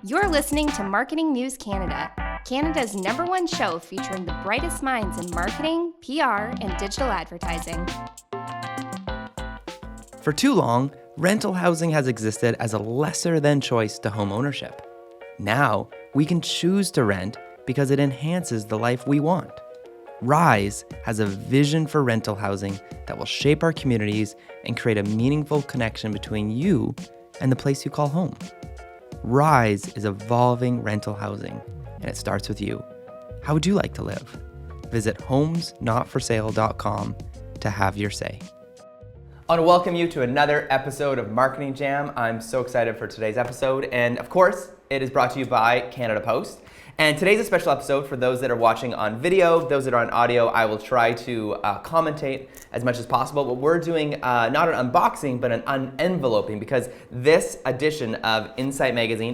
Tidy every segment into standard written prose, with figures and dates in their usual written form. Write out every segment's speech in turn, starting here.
You're listening to Marketing News Canada, Canada's #1 show featuring the brightest minds in marketing, PR, and digital advertising. For too long, rental housing has existed as a lesser than choice to home ownership. Now, we can choose to rent because it enhances the life we want. Rise has a vision for rental housing that will shape our communities and create a meaningful connection between you and the place you call home. Rise is evolving rental housing, and it starts with you. How would you like to live? Visit homesnotforsale.com to have your say. I want to welcome you to another episode of Marketing Jam. I'm so excited for today's episode, and of course, it is brought to you by Canada Post. And today's a special episode for those that are watching on video. Those that are on audio, I will try to commentate as much as possible. But we're doing not an unboxing, but an unenveloping, because this edition of Insight Magazine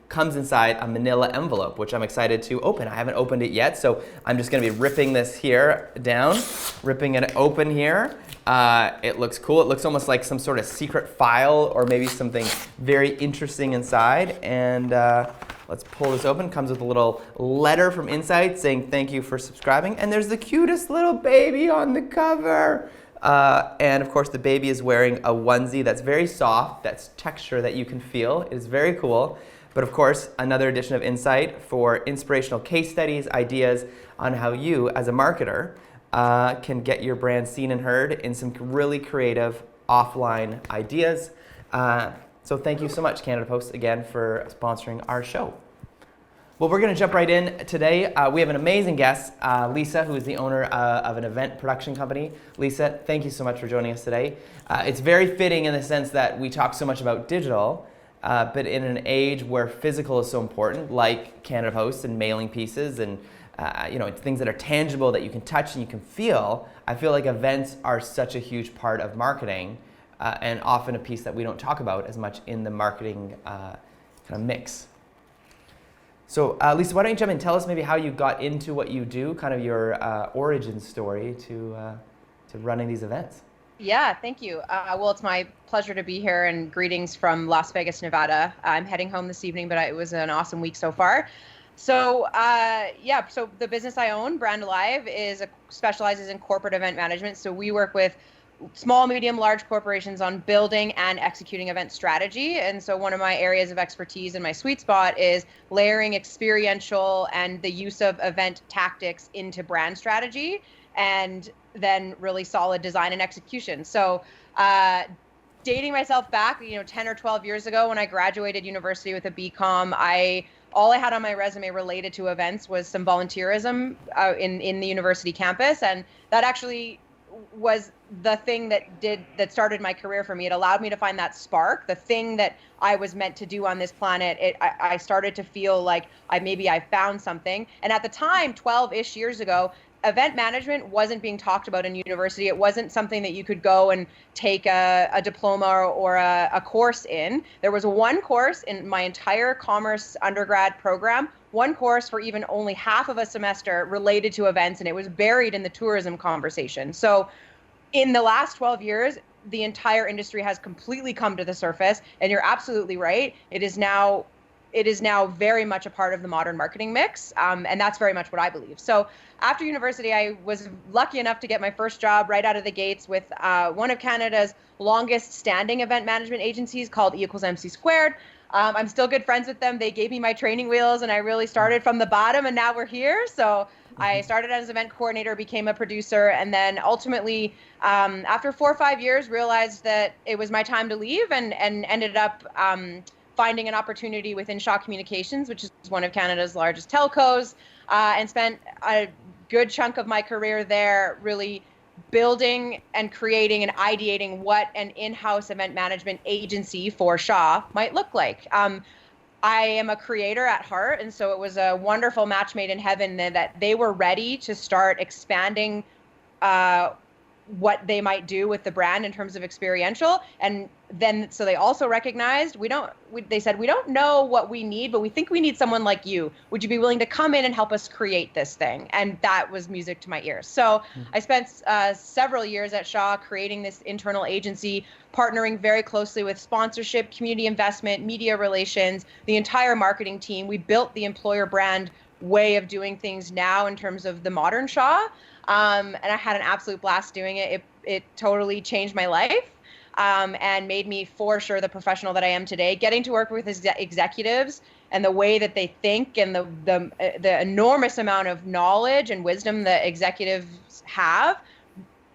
comes inside a manila envelope, which I'm excited to open. I haven't opened it yet, so I'm just gonna be ripping this here down, ripping it open here. It looks cool. It looks almost like some sort of secret file or maybe something very interesting inside. And let's pull this open. Comes with a little letter from Insight saying thank you for subscribing. And there's the cutest little baby on the cover. And of course the baby is wearing a onesie that's very soft, that's texture that you can feel. It is very cool. But of course, another edition of Insight for inspirational case studies, ideas on how you, as a marketer, can get your brand seen and heard in some really creative offline ideas. So thank you so much, Canada Post, again, for sponsoring our show. Well, we're going to jump right in today. We have an amazing guest, Lisa, who is the owner of an event production company. Lisa, thank you so much for joining us today. It's very fitting in the sense that we talk so much about digital, but in an age where physical is so important, like Canada Post and mailing pieces and things that are tangible that you can touch and you can feel, I feel like events are such a huge part of marketing and often a piece that we don't talk about as much in the marketing kind of mix. So Lisa, why don't you jump in? Tell us maybe how you got into what you do, kind of your origin story to running these events. Yeah, thank you. Well, it's my pleasure to be here, and greetings from Las Vegas, Nevada. I'm heading home this evening, but it was an awesome week so far. So so the business I own, Brand Alive, specializes in corporate event management. So we work with small, medium, large corporations on building and executing event strategy. And so one of my areas of expertise and my sweet spot is layering experiential and the use of event tactics into brand strategy, and then really solid design and execution. So dating myself back, 10 or 12 years ago when I graduated university with a BCom, all I had on my resume related to events was some volunteerism in the university campus. And that actually was the thing that started my career for me. It allowed me to find that spark, the thing that I was meant to do on this planet. I started to feel like I found something. And at the time, 12-ish years ago, event management wasn't being talked about in university. It wasn't something that you could go and take a diploma or a course in. There was one course in my entire commerce undergrad program, one course for even only half of a semester related to events, and it was buried in the tourism conversation. So in the last 12 years, the entire industry has completely come to the surface, and you're absolutely right. It is now very much a part of the modern marketing mix, and that's very much what I believe. So after university, I was lucky enough to get my first job right out of the gates with one of Canada's longest standing event management agencies called E=MC². I'm still good friends with them. They gave me my training wheels, and I really started from the bottom, and now we're here. So I started as event coordinator, became a producer, and then ultimately, after 4 or 5 years, realized that it was my time to leave, and ended up finding an opportunity within Shaw Communications, which is one of Canada's largest telcos, and spent a good chunk of my career there really building and creating and ideating what an in-house event management agency for Shaw might look like. I am a creator at heart, and so it was a wonderful match made in heaven that they were ready to start expanding what they might do with the brand in terms of experiential. And then so they also recognized they said, we don't know what we need, but we think we need someone like you. Would you be willing to come in and help us create this thing? And that was music to my ears. So I spent several years at Shaw creating this internal agency, partnering very closely with sponsorship, community investment, media relations, the entire marketing team. We built the employer brand way of doing things now in terms of the modern Shaw. And I had an absolute blast doing it. It totally changed my life. And made me for sure the professional that I am today. Getting to work with executives and the way that they think and the enormous amount of knowledge and wisdom that executives have.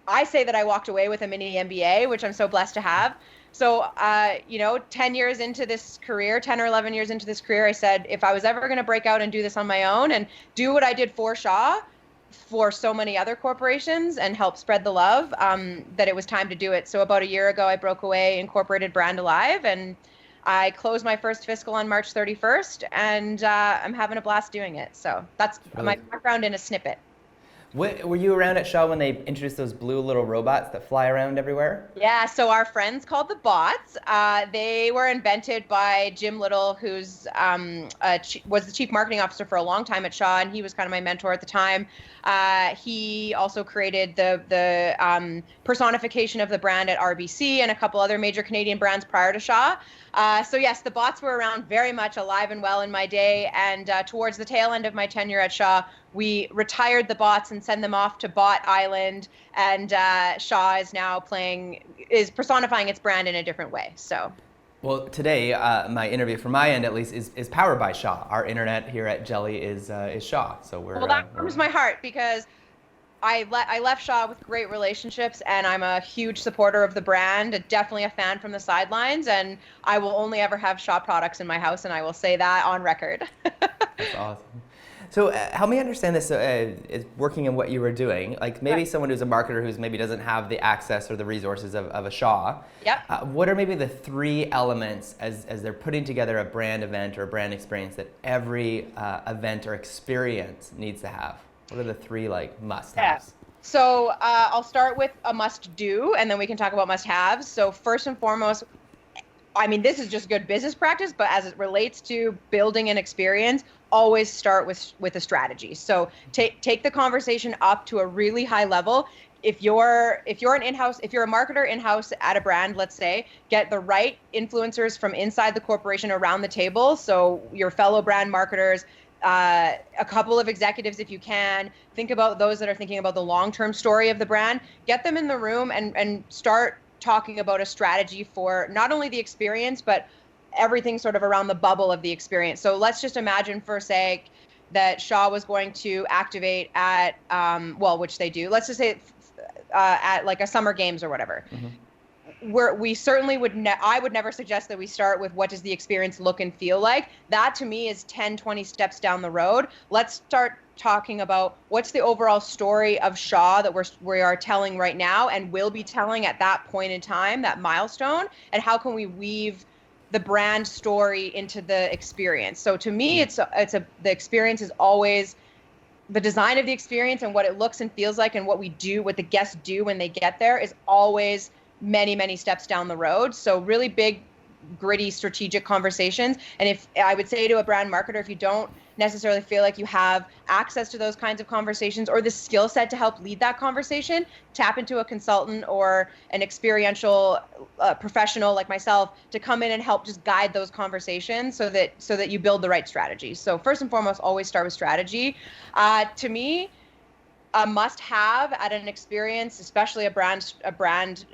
I say that I walked away with a mini MBA, which I'm so blessed to have. So, 10 years into this career, 10 or 11 years into this career, I said, if I was ever going to break out and do this on my own and do what I did for Shaw, for so many other corporations and help spread the love, that it was time to do it. So about a year ago, I broke away, incorporated Brand Alive, and I closed my first fiscal on March 31st, and I'm having a blast doing it. So that's my background in a snippet. Were you around at Shaw when they introduced those blue little robots that fly around everywhere? Yeah, so our friends called the bots. They were invented by Jim Little, who's was the chief marketing officer for a long time at Shaw, and he was kind of my mentor at the time. He also created the personification of the brand at RBC and a couple other major Canadian brands prior to Shaw. So yes, the bots were around very much alive and well in my day, and towards the tail end of my tenure at Shaw, we retired the bots and sent them off to Bot Island, and Shaw is now personifying its brand in a different way. So. Well, today, my interview, from my end at least, is powered by Shaw. Our internet here at Jelly is Shaw. So well, that warms my heart, because I left Shaw with great relationships, and I'm a huge supporter of the brand, definitely a fan from the sidelines, and I will only ever have Shaw products in my house, and I will say that on record. That's awesome. So help me understand this, is working in what you were doing. Like maybe someone who's a marketer who's maybe doesn't have the access or the resources of a Shaw. Yep. What are maybe the three elements as they're putting together a brand event or a brand experience that every event or experience needs to have? What are the three must-haves? Yeah. So I'll start with a must-do, and then we can talk about must-haves. So first and foremost, I mean, this is just good business practice, but as it relates to building an experience, always start with a strategy. So take the conversation up to a really high level. If you're a marketer in-house at a brand, let's say, get the right influencers from inside the corporation around the table. So your fellow brand marketers, a couple of executives if you can. Think about those that are thinking about the long-term story of the brand. Get them in the room and start talking about a strategy for not only the experience, but everything sort of around the bubble of the experience. So let's just imagine for sake that Shaw was going to activate at, which they do. Let's just say at like a summer games or whatever. Mm-hmm. We certainly I would never suggest that we start with what does the experience look and feel like. That to me is 10, 20 steps down the road. Let's start talking about what's the overall story of Shaw that we are telling right now and will be telling at that point in time, that milestone, and how can we weave the brand story into the experience. So to me, the experience is always the design of the experience and what it looks and feels like and what the guests do when they get there is always many, many steps down the road. So really big, gritty, strategic conversations. And if I would say to a brand marketer, if you don't necessarily feel like you have access to those kinds of conversations or the skill set to help lead that conversation, tap into a consultant or an experiential professional like myself to come in and help just guide those conversations so that you build the right strategy. So first and foremost, always start with strategy. To me, a must-have at an experience, especially a brand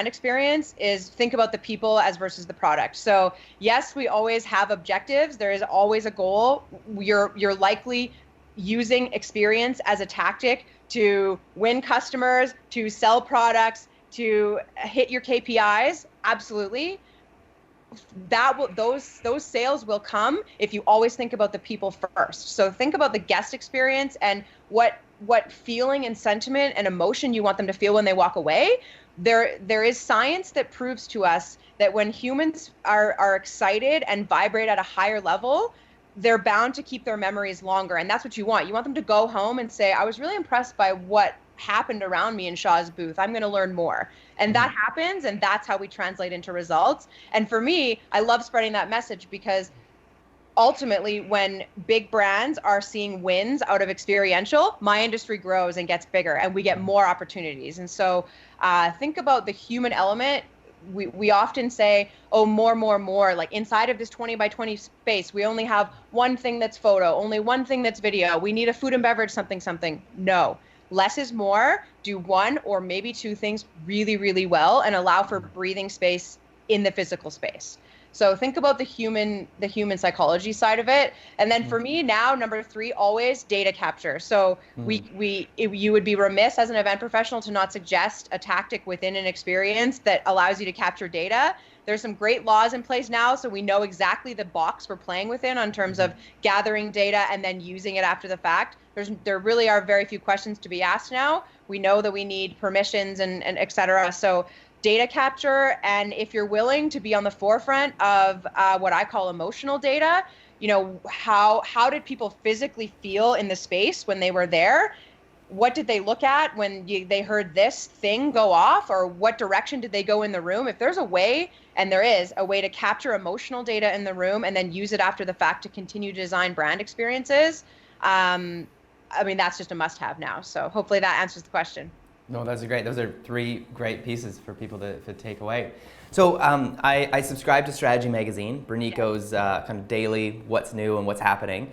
experience, is think about the people as versus the product. So yes, we always have objectives. There is always a goal. You're likely using experience as a tactic to win customers, to sell products, to hit your KPIs. Absolutely. Those sales will come if you always think about the people first. So think about the guest experience and what feeling and sentiment and emotion you want them to feel when they walk away. There is science that proves to us that when humans are excited and vibrate at a higher level, they're bound to keep their memories longer. And that's what you want. You want them to go home and say, I was really impressed by happened around me in Shaw's booth. I'm going to learn more. And that happens, and that's how we translate into results. And for me, I love spreading that message because ultimately, when big brands are seeing wins out of experiential, my industry grows and gets bigger, and we get more opportunities. And so think about the human element. We often say, oh, more, like inside of this 20 by 20 space, we only have one thing that's photo, only one thing that's video. We need a food and beverage, something. No, less is more. Do one or maybe two things really, really well and allow for breathing space in the physical space. So think about the human psychology side of it. And then for me now, number 3, always data capture. So you would be remiss as an event professional to not suggest a tactic within an experience that allows you to capture data. There's some great laws in place now, so we know exactly the box we're playing within on terms of gathering data and then using it after the fact. There really are very few questions to be asked now. We know that we need permissions and et cetera. So data capture, and if you're willing to be on the forefront of what I call emotional data, how did people physically feel in the space when they were there? What did they look at when they heard this thing go off, or what direction did they go in the room? If there's a way, and there is a way to capture emotional data in the room and then use it after the fact to continue to design brand experiences, that's just a must-have now. So hopefully that answers the question. No, those are 3 great pieces for people to take away. So I subscribe to Strategy Magazine, Bernico's kind of daily what's new and what's happening.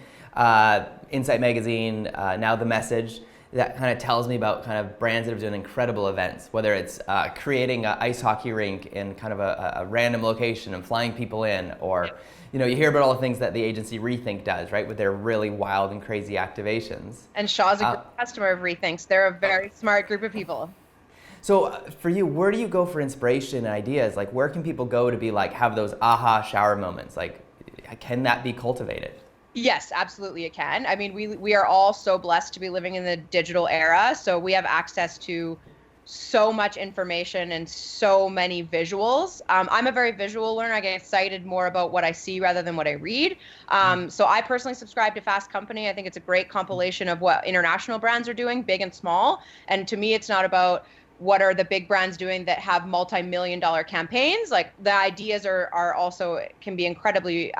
Insight Magazine, now The Message, that kind of tells me about kind of brands that have done incredible events, whether it's creating an ice hockey rink in kind of a random location and flying people in, or you hear about all the things that the agency Rethink does, right, with their really wild and crazy activations. And Shaw's a great customer of Rethinks. They're a very smart group of people. So for you, where do you go for inspiration and ideas? Like, where can people go to be like, have those aha shower moments? Like, can that be cultivated? Yes, absolutely it can. I mean, we are all so blessed to be living in the digital era. So we have access to so much information and so many visuals. I'm a very visual learner. I get excited more about what I see rather than what I read. So I personally subscribe to Fast Company. I think it's a great compilation of what international brands are doing, big and small. And to me, it's not about what are the big brands doing that have multi-million-dollar campaigns. Like, the ideas are also can be incredibly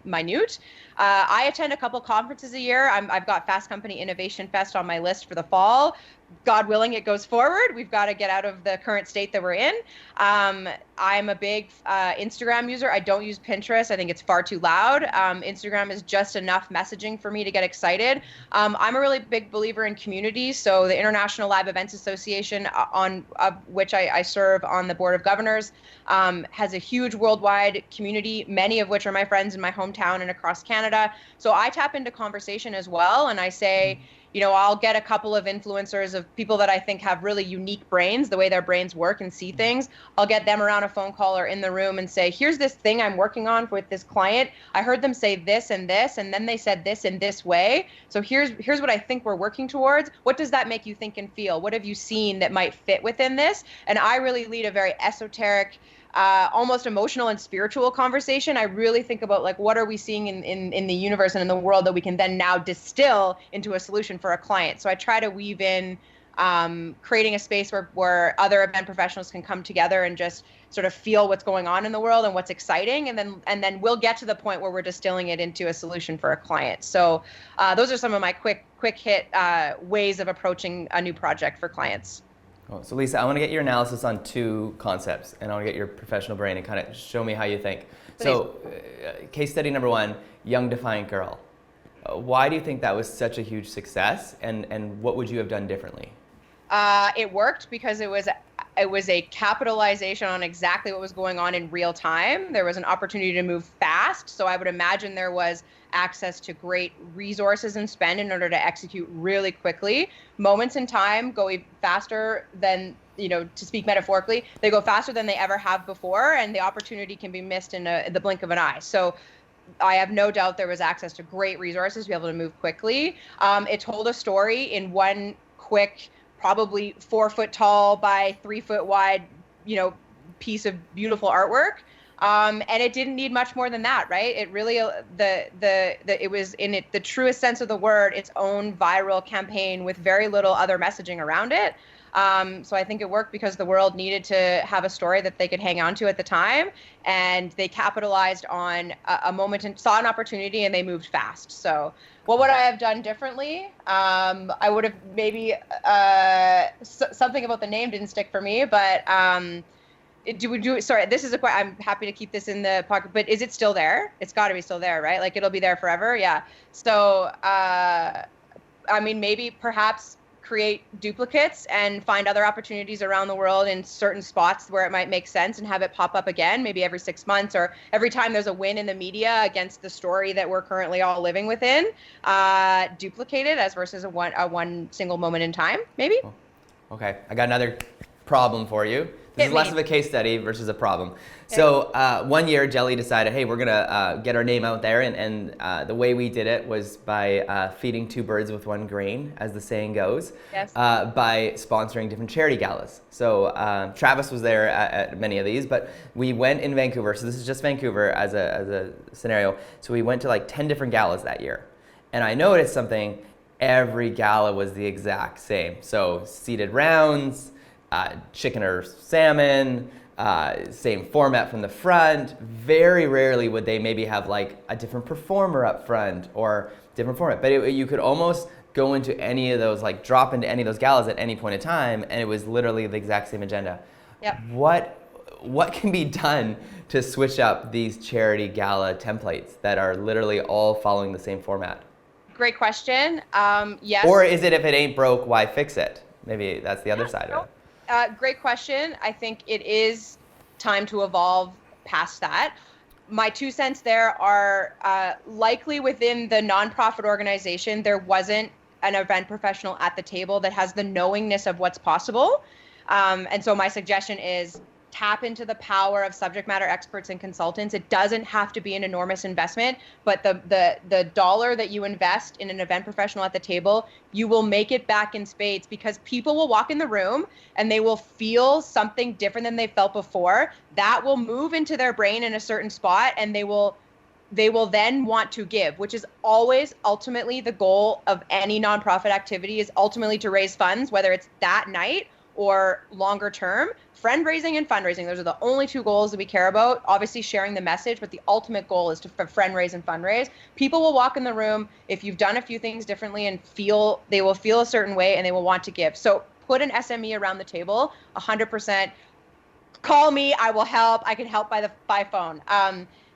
minute. I attend a couple conferences a year. I've got Fast Company Innovation Fest on my list for the fall. God willing, it goes forward. We've got to get out of the current state that we're in. I'm a big Instagram user. I don't use Pinterest. I think it's far too loud. Instagram is just enough messaging for me to get excited. I'm a really big believer in community. So the International Live Events Association, on which I serve on the board of governors, has a huge worldwide community, many of which are my friends in my hometown and across Canada. So I tap into conversation as well, and I say, I'll get a couple of influencers of people that I think have really unique brains, the way their brains work and see things. I'll get them around a phone call or in the room and say, here's this thing I'm working on with this client. I heard them say this, and then they said this in this way. So here's what I think we're working towards. What does that make you think and feel? What have you seen that might fit within this? And I really lead a very esoteric, almost emotional and spiritual conversation. I really think about, like, what are we seeing in the universe and in the world that we can then now distill into a solution for a client. So I try to weave in creating a space where other event professionals can come together and just sort of feel what's going on in the world and what's exciting, and then we'll get to the point where we're distilling it into a solution for a client. So those are some of my quick hit ways of approaching a new project for clients. Oh, so Lisa, I want to get your analysis on 2 concepts, and I want to get your professional brain and kind of show me how you think. Please. So case study number 1, Young Defiant Girl. Why do you think that was such a huge success, and what would you have done differently? It worked because it was a capitalization on exactly what was going on in real time. There was an opportunity to move fast. So I would imagine there was access to great resources and spend in order to execute really quickly. Moments in time go faster than, to speak metaphorically, they go faster than they ever have before, and the opportunity can be missed in the blink of an eye. So I have no doubt there was access to great resources to be able to move quickly. It told a story in one quick, probably 4 foot tall by 3 foot wide, piece of beautiful artwork. And it didn't need much more than that, right? It really, it was in it, the truest sense of the word, its own viral campaign with very little other messaging around it. So I think it worked because the world needed to have a story that they could hang on to at the time, and they capitalized on a moment and saw an opportunity, and they moved fast. So what would I have done differently? I would have maybe something about the name didn't stick for me, but sorry, this is I'm happy to keep this in the pocket, but is it still there? It's got to be still there, right? Like it'll be there forever. Yeah. So, I mean, maybe perhaps create duplicates and find other opportunities around the world in certain spots where it might make sense and have it pop up again, maybe every 6 months or every time there's a win in the media against the story that we're currently all living within, duplicate it as versus a one single moment in time, maybe. Okay, I got another problem for you. This is less of a case study versus a problem. Okay. So one year, Jelly decided, hey, we're gonna get our name out there, and the way we did it was by feeding two birds with one grain, as the saying goes. Yes. By sponsoring different charity galas. So Travis was there at many of these, but we went in Vancouver. So this is just Vancouver as a scenario. So we went to like 10 different galas that year, and I noticed something. Every gala was the exact same. So seated rounds. Chicken or salmon, same format from the front. Very rarely would they maybe have like a different performer up front or different format. But you could almost go into any of those, like drop into any of those galas at any point in time, and it was literally the exact same agenda. Yep. What can be done to switch up these charity gala templates that are literally all following the same format? Great question. Yes. Or is it, if it ain't broke, why fix it? Maybe that's the other side of it. Great question. I think it is time to evolve past that. My 2 cents there are likely within the nonprofit organization, there wasn't an event professional at the table that has the knowingness of what's possible. And so my suggestion is tap into the power of subject matter experts and consultants. It doesn't have to be an enormous investment, but the dollar that you invest in an event professional at the table, you will make it back in spades, because people will walk in the room and they will feel something different than they felt before. That will move into their brain in a certain spot, and they will then want to give, which is always ultimately the goal of any nonprofit activity, is ultimately to raise funds, whether it's that night or longer term. Friend-raising and fundraising, those are the only 2 goals that we care about. Obviously sharing the message, but the ultimate goal is to friend-raise and fundraise. People will walk in the room if you've done a few things differently and they will feel a certain way, and they will want to give. So put an SME around the table, 100%. Call me, I will help. I can help by phone.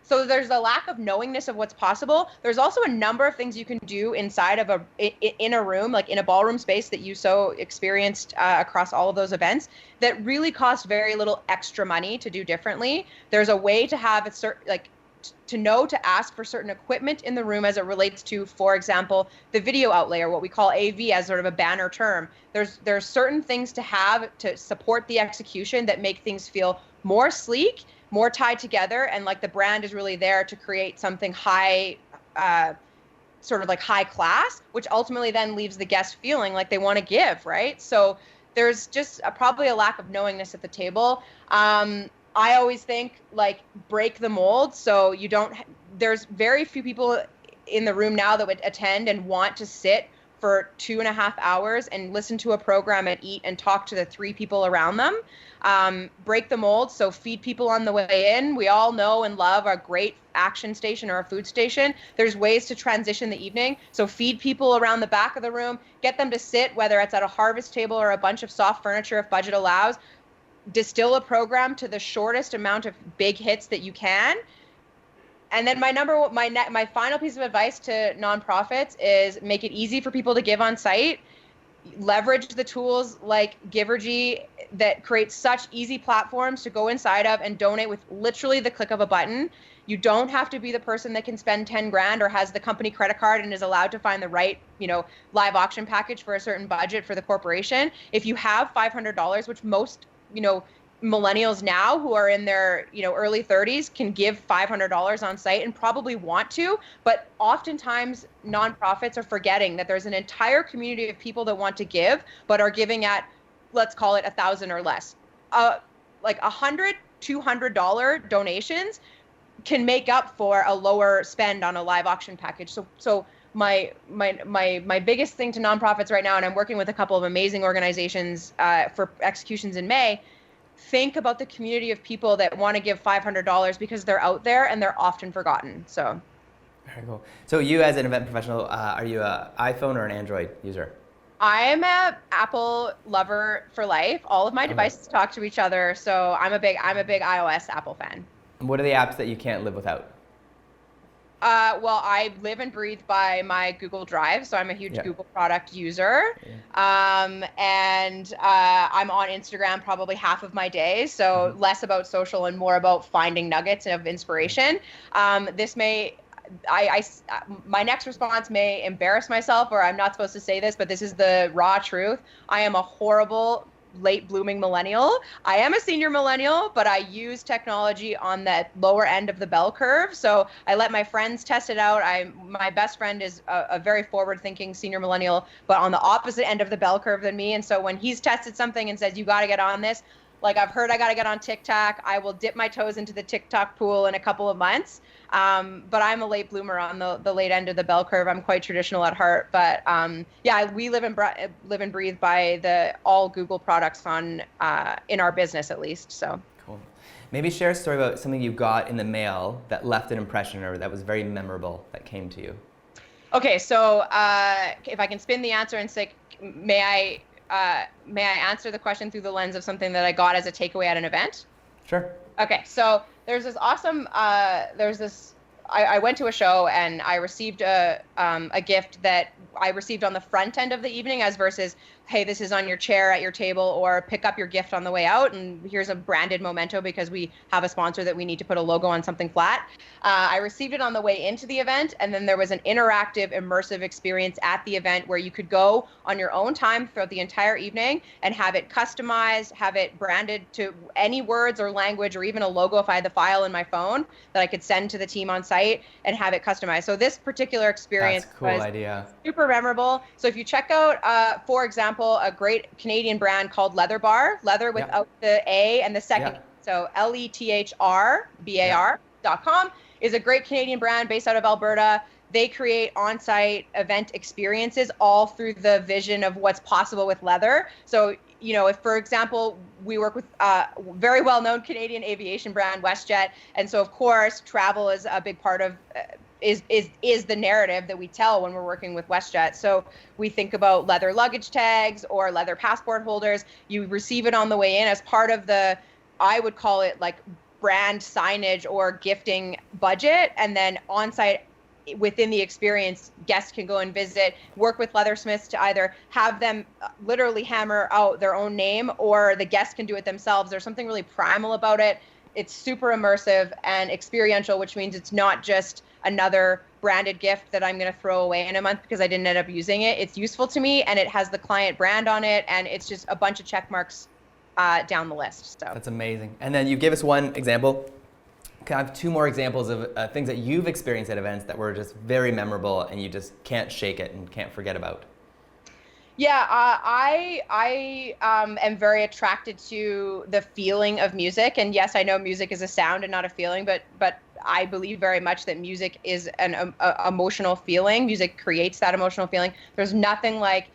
So there's a lack of knowingness of what's possible. There's also a number of things you can do inside of in a room, like in a ballroom space that you so experienced across all of those events, that really cost very little extra money to do differently. There's a way to have a certain, to know to ask for certain equipment in the room as it relates to, for example, the video outlay, or what we call AV as sort of a banner term. There's certain things to have to support the execution that make things feel more sleek, more tied together, and like the brand is really there to create something high, sort of like high class, which ultimately then leaves the guest feeling like they want to give, right? So there's just probably a lack of knowingness at the table. I always think like break the mold. So there's very few people in the room now that would attend and want to sit for 2.5 hours and listen to a program and eat and talk to the 3 people around them. Break the mold. So feed people on the way in. We all know and love a great action station or a food station. There's ways to transition the evening. So feed people around the back of the room, get them to sit, whether it's at a harvest table or a bunch of soft furniture if budget allows. Distill a program to the shortest amount of big hits that you can. And then my final piece of advice to nonprofits is make it easy for people to give on site. Leverage the tools like Givergy that create such easy platforms to go inside of and donate with literally the click of a button. You don't have to be the person that can spend 10 grand or has the company credit card and is allowed to find the right, live auction package for a certain budget for the corporation. If you have $500, which most, millennials now who are in their early 30s can give $500 on site and probably want to, but oftentimes nonprofits are forgetting that there's an entire community of people that want to give but are giving at, let's call it 1,000 or less. Like 100 $200 donations can make up for a lower spend on a live auction package. So my biggest thing to nonprofits right now, and I'm working with a couple of amazing organizations for executions in May. Think about the community of people that want to give $500 because they're out there and they're often forgotten. So. Very cool. So you as an event professional, are you an iPhone or an Android user? I'm a Apple lover for life. All of my devices talk to each other, so I'm a big iOS Apple fan. And what are the apps that you can't live without? Well, I live and breathe by my Google Drive, so I'm a huge Google product user. And I'm on Instagram probably half of my day, so less about social and more about finding nuggets of inspiration. My next response may embarrass myself, or I'm not supposed to say this, but this is the raw truth. I am a horrible late blooming millennial. I am a senior millennial, but I use technology on that lower end of the bell curve. So I let my friends test it out. My best friend is a very forward thinking senior millennial, but on the opposite end of the bell curve than me. And so when he's tested something and says, you got to get on this, like I've heard I got to get on TikTok, I will dip my toes into the TikTok pool in a couple of months. But I'm a late bloomer on the late end of the bell curve. I'm quite traditional at heart, but we live and breathe by the all Google products in our business at least. So cool. Maybe share a story about something you got in the mail that left an impression or that was very memorable that came to you. Okay, so if I can spin the answer and say, may I answer the question through the lens of something that I got as a takeaway at an event? Sure. Okay, so there's this awesome, I went to a show and I received a gift that I received on the front end of the evening as versus, hey, this is on your chair at your table, or pick up your gift on the way out and here's a branded memento because we have a sponsor that we need to put a logo on something flat. I received it on the way into the event, and then there was an interactive, immersive experience at the event where you could go on your own time throughout the entire evening and have it customized, have it branded to any words or language, or even a logo if I had the file in my phone that I could send to the team on site and have it customized. So this particular experience was super memorable. So if you check out, for example, a great Canadian brand called Leather Bar, leather without the A and the second, so LETHRBAR.com, is a great Canadian brand based out of Alberta. They create on-site event experiences all through the vision of what's possible with leather. So, if, for example, we work with a very well-known Canadian aviation brand, WestJet, and so of course travel is a big part of is the narrative that we tell when we're working with WestJet. So we think about leather luggage tags or leather passport holders. You receive it on the way in as part of the, I would call it like brand signage or gifting budget, and then on-site within the experience, guests can go and visit, work with leathersmiths to either have them literally hammer out their own name, or the guests can do it themselves. There's something really primal about it. It's super immersive and experiential, which means it's not just another branded gift that I'm going to throw away in a month because I didn't end up using it. It's useful to me, and it has the client brand on it, and it's just a bunch of check marks down the list. So that's amazing. And then you gave us one example. Can I have two more examples of things that you've experienced at events that were just very memorable and you just can't shake it and can't forget about? Yeah, I am very attracted to the feeling of music, and yes, I know music is a sound and not a feeling, but I believe very much that music is an emotional feeling. Music creates that emotional feeling. There's nothing like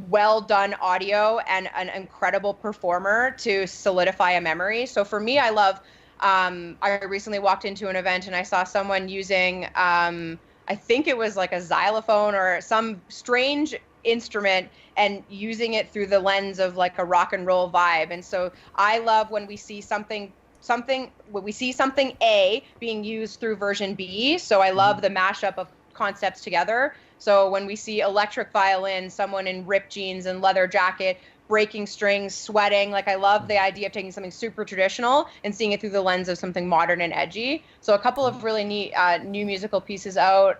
well done audio and an incredible performer to solidify a memory. So for me, I love. I recently walked into an event and I saw someone using, I think it was like a xylophone or some strange instrument, and using it through the lens of like a rock and roll vibe. And so I love when we see something A being used through version B. So I love the mashup of concepts together. So when we see electric violin, someone in ripped jeans and leather jacket, breaking strings, sweating, like I love the idea of taking something super traditional and seeing it through the lens of something modern and edgy. So a couple of really neat new musical pieces out.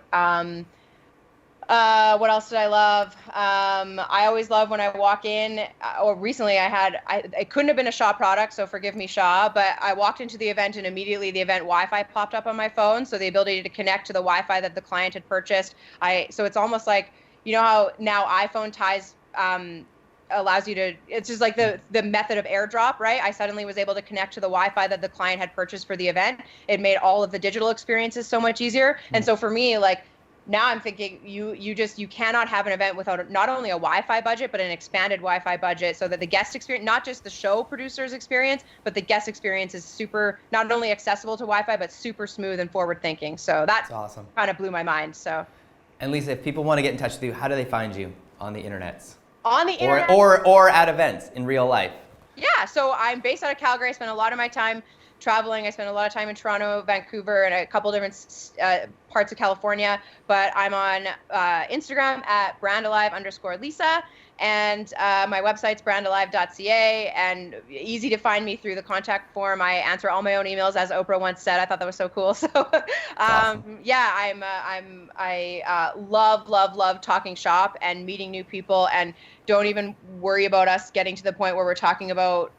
What else did I love? I always love when I walk in, or recently it couldn't have been a Shaw product, so forgive me, Shaw, but I walked into the event and immediately the event Wi-Fi popped up on my phone. So the ability to connect to the Wi-Fi that the client had purchased. So it's almost like, how now iPhone ties allows you to, it's just like the method of airdrop, right? I suddenly was able to connect to the Wi-Fi that the client had purchased for the event. It made all of the digital experiences so much easier. And so for me, like, now I'm thinking you cannot have an event without not only a Wi-Fi budget, but an expanded Wi-Fi budget, so that the guest experience, not just the show producer's experience, but the guest experience is super, not only accessible to Wi-Fi, but super smooth and forward thinking. So that's awesome. Kind of blew my mind. So. And Lisa, if people want to get in touch with you, how do they find you on the internets? On the internet? Or at events in real life? Yeah, so I'm based out of Calgary. I spend a lot of my time traveling. I spend a lot of time in Toronto, Vancouver, and a couple different parts of California. But I'm on Instagram at brandalive_Lisa. And my website's brandalive.ca, and easy to find me through the contact form. I answer all my own emails, as Oprah once said. I thought that was so cool. So, awesome. Yeah, I love talking shop and meeting new people, and don't even worry about us getting to the point where we're talking about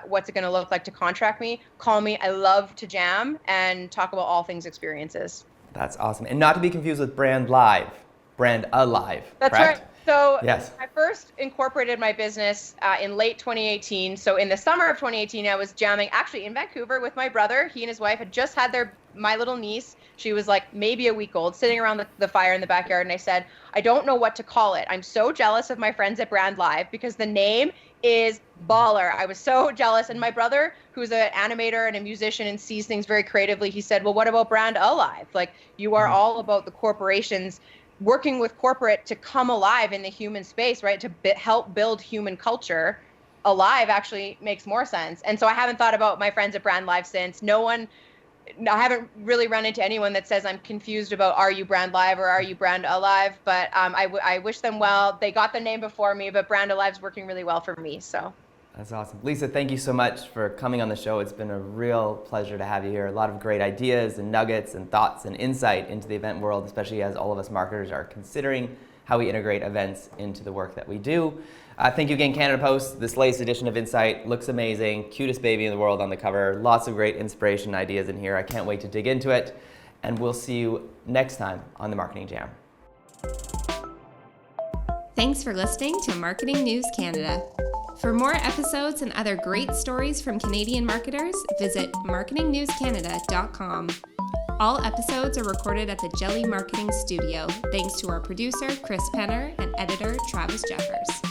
what's it going to look like to contract me. Call me. I love to jam and talk about all things experiences. That's awesome. And not to be confused with Brand Live, Brand Alive. That's correct? Right. So yes. I first incorporated my business in late 2018. So in the summer of 2018, I was jamming actually in Vancouver with my brother. He and his wife had just had my little niece. She was like maybe a week old, sitting around the fire in the backyard. And I said, I don't know what to call it. I'm so jealous of my friends at Brand Live because the name is baller. I was so jealous. And my brother, who's an animator and a musician and sees things very creatively, he said, well, what about Brand Alive? Like, you are all about the corporations working with corporate to come alive in the human space, right? To help build human culture. Alive actually makes more sense. And so I haven't thought about my friends at Brand Live since. I haven't really run into anyone that says I'm confused about are you Brand Live or are you Brand Alive, but I wish them well. They got the name before me, but Brand Alive's working really well for me, so. That's awesome. Lisa, thank you so much for coming on the show. It's been a real pleasure to have you here. A lot of great ideas and nuggets and thoughts and insight into the event world, especially as all of us marketers are considering how we integrate events into the work that we do. Thank you again, Canada Post. This latest edition of Insight looks amazing. Cutest baby in the world on the cover. Lots of great inspiration and ideas in here. I can't wait to dig into it. And we'll see you next time on the Marketing Jam. Thanks for listening to Marketing News Canada. For more episodes and other great stories from Canadian marketers, visit marketingnewscanada.com. All episodes are recorded at the Jelly Marketing Studio, thanks to our producer, Chris Penner, and editor, Travis Jeffers.